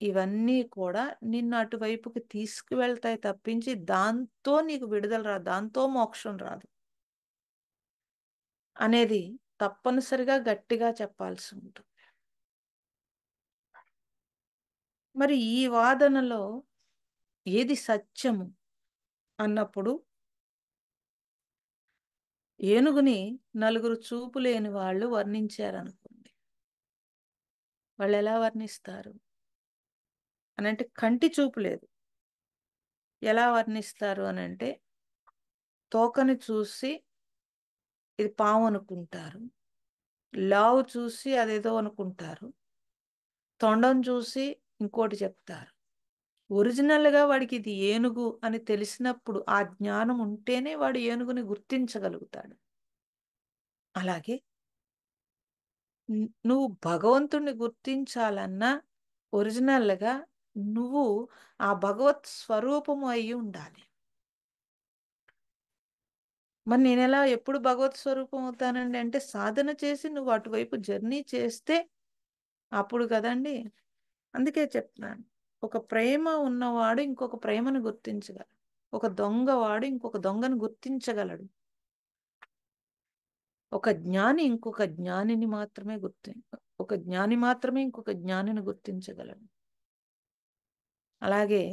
ఇవన్నీ కూడా నిన్ను అటువైపుకి తీసుకువెళ్తాయి తప్పించి దాంతో నీకు విడుదల రాదు. దాంతో మోక్షం రాదు. అనేది తప్పనిసరిగా గట్టిగా చెప్పాల్సి ఉంటుంది. మరి ఈ వాదనలో ఏది సత్యము అన్నప్పుడు ఏనుగుని నలుగురు చూపు లేని వాళ్ళు వర్ణించారనుకోండి. వాళ్ళెలా వర్ణిస్తారు? అనంటే కంటి చూపు లేదు. ఎలా వర్ణిస్తారు అనంటే తోకని చూసి ఇది పాము అనుకుంటారు. లావు చూసి అదేదో అనుకుంటారు. తొండం చూసి ఇంకోటి చెప్తారు. ఒరిజినల్‌గా వాడికి ఇది ఏనుగు అని తెలిసినప్పుడు ఆ జ్ఞానం ఉంటేనే వాడు ఏనుగుని గుర్తించగలుగుతాడు. అలాగే నువ్వు భగవంతుడిని గుర్తించాలన్నా ఒరిజినల్‌గా నువ్వు ఆ భగవత్ స్వరూపము అయ్యి ఉండాలి. మరి నేనెలా ఎప్పుడు భగవత్ స్వరూపం అవుతానండి అంటే సాధన చేసి నువ్వు అటువైపు జర్నీ చేస్తే అప్పుడు కదండీ! అందుకే చెప్తున్నాను. ఒక ప్రేమ ఉన్నవాడు ఇంకొక ప్రేమను గుర్తించగలడు. ఒక దొంగవాడు ఇంకొక దొంగను గుర్తించగలడు. ఒక జ్ఞాని ఇంకొక జ్ఞానిని మాత్రమే ఒక జ్ఞాని మాత్రమే ఇంకొక జ్ఞానిని గుర్తించగలడు. అలాగే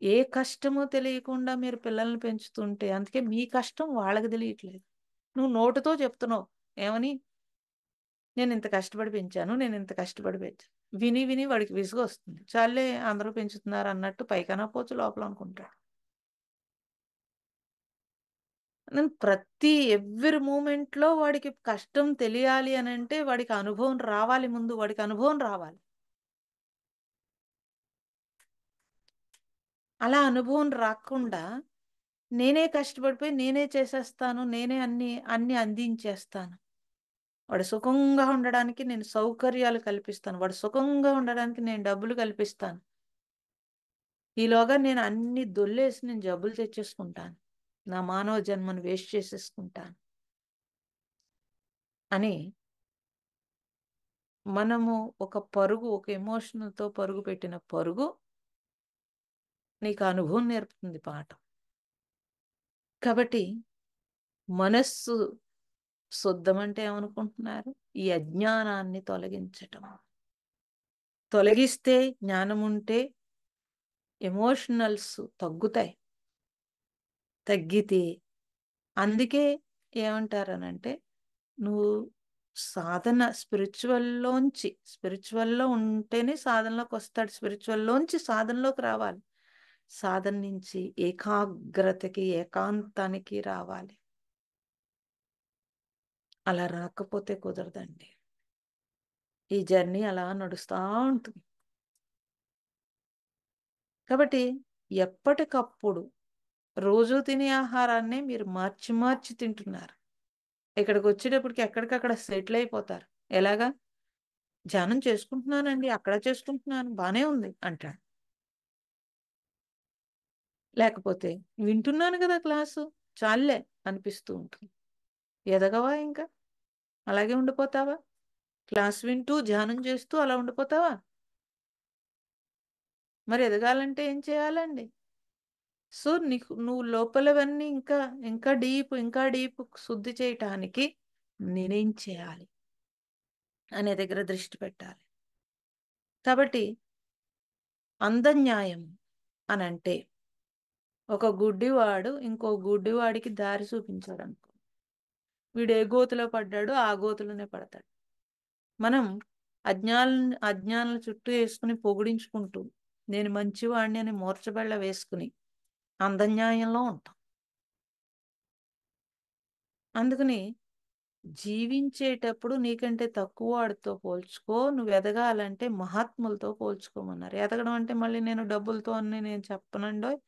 ఏ కష్టమో తెలియకుండా మీరు పిల్లల్ని పెంచుతుంటే అందుకే మీ కష్టం వాళ్ళకి తెలియట్లేదు. నువ్వు నోటితో చెప్తున్నావు. ఏమని? నేనింత కష్టపడి పెంచాను. నేనింత కష్టపడి పెంచాను. విని విని వాడికి విసుగొస్తుంది. చాల్లే అందరూ పెంచుతున్నారు అన్నట్టు పైకనపోవచ్చు లోపల అనుకుంటాడు. నేను ప్రతి ఎవ్రి మూమెంట్‌లో వాడికి కష్టం తెలియాలి అనంటే వాడికి అనుభవం రావాలి ముందు. వాడికి అనుభవం రావాలి. అలా అనుభవం రాకుండా నేనే కష్టపడిపోయి నేనే చేసేస్తాను. నేనే అన్నీ అందించేస్తాను. వాడు సుఖంగా ఉండడానికి నేను సౌకర్యాలు కల్పిస్తాను. వాడు సుఖంగా ఉండడానికి నేను డబ్బులు కల్పిస్తాను. ఈలోగా నేను అన్నీ దొల్లేసి నేను జబ్బులు తెచ్చేసుకుంటాను. నా మానవ జన్మను వేస్ట్ చేసేసుకుంటాను అని మనము ఒక ఎమోషన్‌తో పరుగు పెట్టిన పరుగు నీకు అనుభవం నేర్పుతుంది పాఠం. కాబట్టి మనస్సు శుద్ధమంటే ఏమనుకుంటున్నారు? ఈ అజ్ఞానాన్ని తొలగించటం. తొలగిస్తే జ్ఞానముంటే ఎమోషనల్స్ తగ్గుతాయి. తగ్గితే అందుకే ఏమంటారనంటే నువ్వు సాధన స్పిరిచువల్‌లో ఉంటేనే సాధనలోకొస్తాడు. స్పిరిచువల్‌లోంచి సాధనలోకి రావాలి. సాధన నుంచి ఏకాగ్రతకి, ఏకాంతానికి రావాలి. అలా రాకపోతే కుదరదండి. ఈ జర్నీ అలా నడుస్తా ఉంటుంది. కాబట్టి ఎప్పటికప్పుడు రోజు తినే ఆహారాన్నే మీరు మార్చి మార్చి తింటున్నారు. ఇక్కడికొచ్చేటప్పటికి ఎక్కడికక్కడ సెటిల్ అయిపోతారు. ఎలాగా? ధ్యానం చేసుకుంటున్నానండి. అక్కడ చేసుకుంటున్నాను. బానే ఉంది అంటాడు. లేకపోతే వింటున్నాను కదా క్లాసు. చాల్లే అనిపిస్తూ ఉంటుంది. ఎదగవా ఇంకా? అలాగే ఉండిపోతావా? క్లాస్ వింటూ, ధ్యానం చేస్తూ అలా ఉండిపోతావా? మరి ఎదగాలంటే ఏం చేయాలండి? సో, నువ్వు లోపలవన్నీ ఇంకా డీప్ శుద్ధి చేయటానికి నేనేం చేయాలి? అనే దగ్గర దృష్టి పెట్టాలి. కాబట్టి అందన్యాయం అనంటే ఒక గుడ్డివాడు ఇంకో గుడ్డివాడికి దారి చూపించాడనుకో. వీడు ఏ గోతిలో పడ్డాడో ఆ గోతిలోనే పడతాడు. మనం అజ్ఞానుల చుట్టూ వేసుకుని పొగిడించుకుంటూ నేను మంచివాడిని అని మూర్చబెళ్ళ వేసుకుని అందన్యాయంలో ఉంటాం. అందుకని జీవించేటప్పుడు నీకంటే తక్కువ వాడితో పోల్చుకో. నువ్వు ఎదగాలంటే మహాత్ములతో పోల్చుకోమన్నారు. ఎదగడం అంటే మళ్ళీ నేను డబ్బులతో అని నేను చెప్పనండోయ్.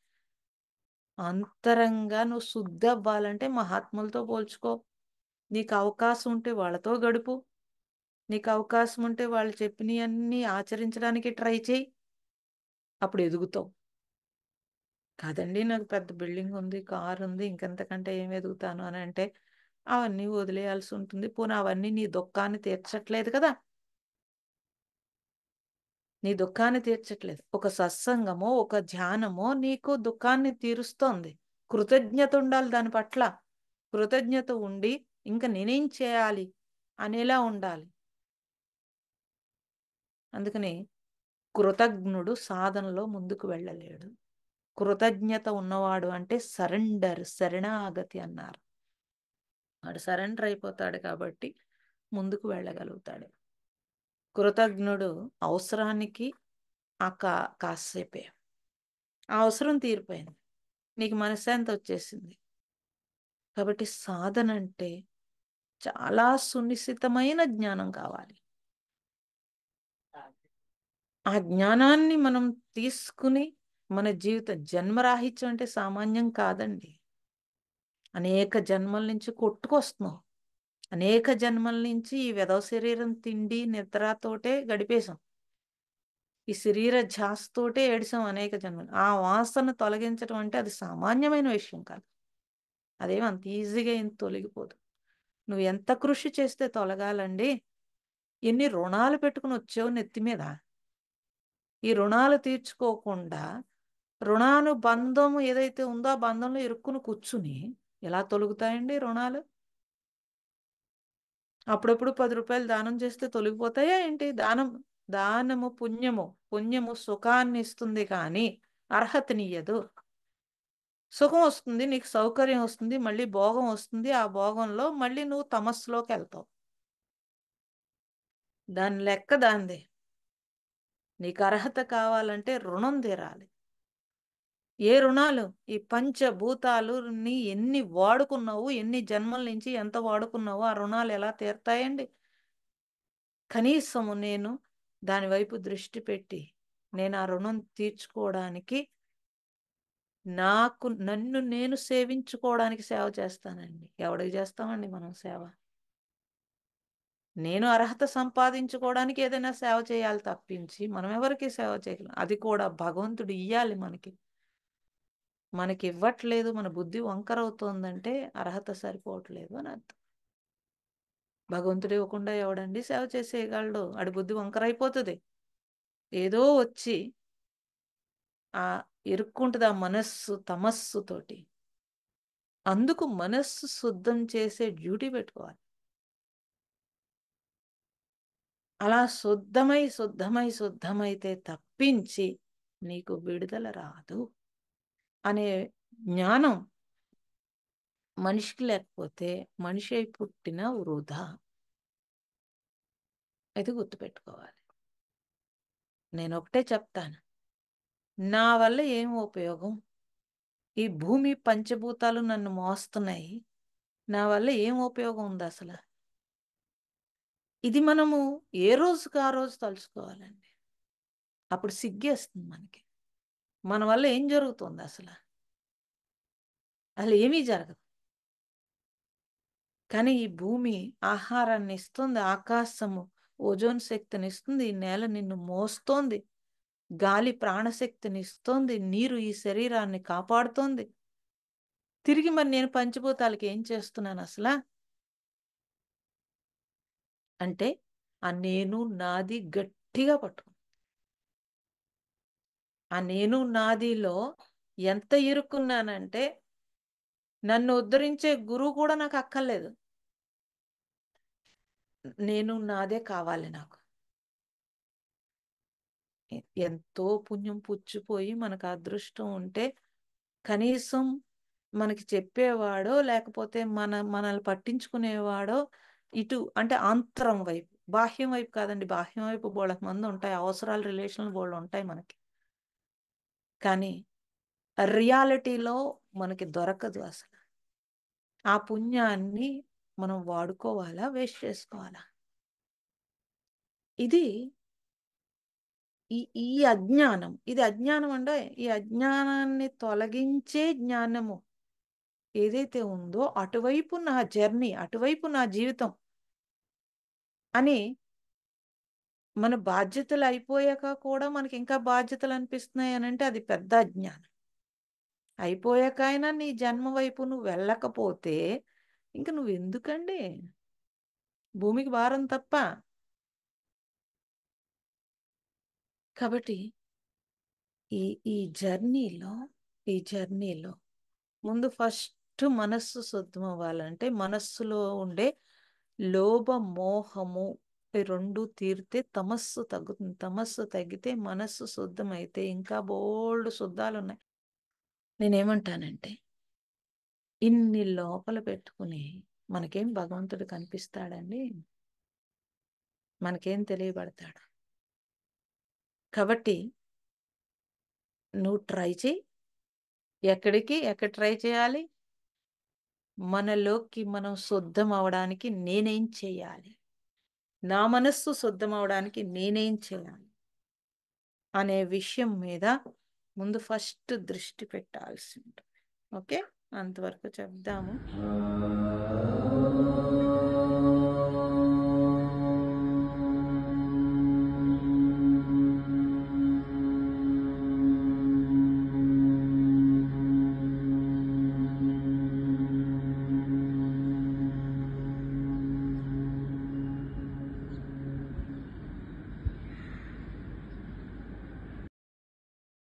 అంతరంగా నువ్వు శుద్ధవ్వాలంటే మహాత్ములతో పోల్చుకో. నీకు అవకాశం ఉంటే వాళ్ళతో గడుపు. నీకు అవకాశం ఉంటే వాళ్ళు చెప్పినయన్నీ ఆచరించడానికి ట్రై చెయి. అప్పుడు ఎదుగుతావు. కాదండి నాకు పెద్ద బిల్డింగ్ ఉంది, కార్ ఉంది. ఇంకెంతకంటే ఏం ఎదుగుతాను అని అంటే అవన్నీ వదిలేయాల్సి ఉంటుంది. పోనీ అవన్నీ నీ దుఃఖాన్ని తీర్చట్లేదు కదా! నీ దుఃఖాన్ని తీర్చట్లేదు. ఒక సత్సంగమో, ఒక ధ్యానమో నీకు దుఃఖాన్ని తీరుస్తోంది. కృతజ్ఞత ఉండాలి దాని పట్ల. కృతజ్ఞత ఉండి ఇంక నేనేం చేయాలి అనేలా ఉండాలి. అందుకని కృతజ్ఞుడు సాధనలో ముందుకు వెళ్ళలేడు. కృతజ్ఞత ఉన్నవాడు అంటే శరణాగతి అన్నారు. వాడు సరెండర్ అయిపోతాడు కాబట్టి ముందుకు వెళ్ళగలుగుతాడు. కృతజ్ఞుడు అవసరానికి ఆ కాసేపే. ఆ అవసరం తీరిపోయింది. నీకు మనశ్శాంతి వచ్చేసింది. కాబట్టి సాధన అంటే చాలా సునిశితమైన జ్ఞానం కావాలి. ఆ జ్ఞానాన్ని మనం తీసుకుని మన జన్మరాహిత్యం అంటే సామాన్యం కాదండి. అనేక జన్మల నుంచి కొట్టుకొస్తున్నాం. అనేక జన్మల నుంచి ఈ వెధవ శరీరం తిండి నిద్రతోటే గడిపేశాం. ఈ శరీర ధ్యాసతోటే ఏడిసాం అనేక జన్మలు. ఆ వాసన తొలగించడం అంటే అది సామాన్యమైన విషయం కాదు. అదేమి అంత ఈజీగా ఏం తొలగిపోదు. నువ్వు ఎంత కృషి చేస్తే తొలగాలండి. ఎన్ని రుణాలు పెట్టుకుని వచ్చావు నెత్తి మీద. ఈ రుణాలు తీర్చుకోకుండా రుణానుబంధం ఏదైతే ఉందో ఆ బంధంలో ఇరుక్కుని కూర్చుని ఎలా తొలుగుతాయండి రుణాలు? అప్పుడప్పుడు 10 రూపాయలు దానం చేస్తే తొలగిపోతాయా ఏంటి? దానము పుణ్యము. పుణ్యము సుఖాన్ని ఇస్తుంది కానీ అర్హతనియ్యదు. సుఖం వస్తుంది, నీకు సౌకర్యం వస్తుంది, మళ్ళీ భోగం వస్తుంది. ఆ భోగంలో మళ్ళీ నువ్వు తమస్సులోకెళ్తావు. దాని లెక్క దానిదే. నీకు అర్హత కావాలంటే రుణం తీరాలి. ఏ రుణాలు? ఈ పంచభూతాలుని ఎన్ని వాడుకున్నావు, ఎన్ని జన్మల నుంచి ఎంత వాడుకున్నావో ఆ రుణాలు ఎలా తీరతాయండి? కనీసము నేను దాని వైపు దృష్టి పెట్టి నేను ఆ రుణం తీర్చుకోవడానికి నన్ను నేను సేవించుకోవడానికి సేవ చేస్తానండి. ఎవడికి చేస్తామండి మనం సేవ? నేను అర్హత సంపాదించుకోవడానికి ఏదైనా సేవ చేయాలి తప్పించి మనం ఎవరికి సేవ చేయగలం? అది కూడా భగవంతుడు ఇయ్యాలి మనకి. మనకి ఇవ్వట్లేదు, మన బుద్ధి వంకర అవుతోందంటే అర్హత సరిపోవట్లేదు అని అర్థం. భగవంతుడు ఇవ్వకుండా ఎవడండి సేవ చేసేయగలడు? ఆడి బుద్ధి వంకర అయిపోతుంది. ఏదో వచ్చి ఆ ఇరుక్కుంటుంది ఆ మనస్సు తమస్సుతోటి. అందుకు మనస్సు శుద్ధం చేసే డ్యూటీ పెట్టుకోవాలి. అలా శుద్ధమైతే తప్పించి నీకు విడుదల రాదు అనే జ్ఞానం మనిషికి లేకపోతే మనిషి అయి పుట్టిన వృధా. అయితే గుర్తుపెట్టుకోవాలి. నేను ఒకటే చెప్తాను, నా వల్ల ఏం ఉపయోగం? ఈ భూమి పంచభూతాలు నన్ను మోస్తున్నాయి, నా వల్ల ఏం ఉపయోగం ఉంది అసలు? ఇది మనము ఏ రోజుకి ఆ రోజు తలుచుకోవాలండి. అప్పుడు సిగ్గేస్తుంది మనకి. మన వల్ల ఏం జరుగుతుంది అసలు? అసలు ఏమీ జరగదు. కానీ ఈ భూమి ఆహారాన్ని ఇస్తుంది, ఆకాశము ఓజోన్ శక్తిని ఇస్తుంది, ఈ నేల నిన్ను మోస్తోంది, గాలి ప్రాణశక్తిని ఇస్తోంది, నీరు ఈ శరీరాన్ని కాపాడుతోంది. తిరిగి మరి నేను పంచభూతాలకి ఏం చేస్తున్నాను అసలు? అంటే ఆ నేను నాది గట్టిగా పట్టుకో. ఆ నేను నాదిలో ఎంత ఇరుక్కున్నానంటే నన్ను ఉద్ధరించే గురువు కూడా నాకు అక్కర్లేదు. నేను నాదే కావాలి నాకు. ఎంతో పుణ్యం పుచ్చిపోయి మనకు అదృష్టం ఉంటే కనీసం మనకి చెప్పేవాడో లేకపోతే మనల్ని పట్టించుకునేవాడో ఇటు అంటే ఆంతరం వైపు, బాహ్యం వైపు కాదండి. బాహ్యం వైపు బోళ్ళ మంది ఉంటాయి, అవసరాలు రిలేషన్లు బోళ్ళు ఉంటాయి మనకి. కానీ రియాలిటీలో మనకి దొరకదు అసలు. ఆ పుణ్యాన్ని మనం వాడుకోవాలా, వేస్ట్ చేసుకోవాలా? ఇది ఈ ఈ అజ్ఞానం. ఇది అజ్ఞానం అంటే ఈ అజ్ఞానాన్ని తొలగించే జ్ఞానము ఏదైతే ఉందో అటువైపు నా జర్నీ, అటువైపు నా జీవితం అని మన బాధ్యతలు అయిపోయాక కూడా మనకి ఇంకా బాధ్యతలు అనిపిస్తున్నాయి అని అంటే అది పెద్ద అజ్ఞానం. అయిపోయాకైనా నీ జన్మ వైపు నువ్వు వెళ్ళకపోతే ఇంక నువ్వు ఎందుకండి? భూమికి భారం తప్ప. కాబట్టి ఈ ఈ జర్నీలో ఈ జర్నీలో ముందు ఫస్ట్ మనస్సు శుద్ధం అవ్వాలంటే మనస్సులో ఉండే లోభ మోహము ఈ రెండు తీరితే తమస్సు తగ్గుతుంది. తమస్సు తగ్గితే మనస్సు శుద్ధం అయితే ఇంకా బోల్డ్ శుద్ధాలు ఉన్నాయి. నేనేమంటానంటే ఇన్ని లోపల పెట్టుకుని మనకేం భగవంతుడు కనిపిస్తాడండి? మనకేం తెలియబడతాడు? కాబట్టి నువ్వు ట్రై చేయి. ఎక్కడ ట్రై చేయాలి? మనలోకి మనం శుద్ధం అవడానికి నేనేం చేయాలి, నా మనస్సు శుద్ధం అవడానికి నేనేం చేయాలి అనే విషయం మీద ముందు ఫస్ట్ దృష్టి పెట్టాల్సి ఉంటుంది. ఓకే, అంతవరకు చెప్దాము.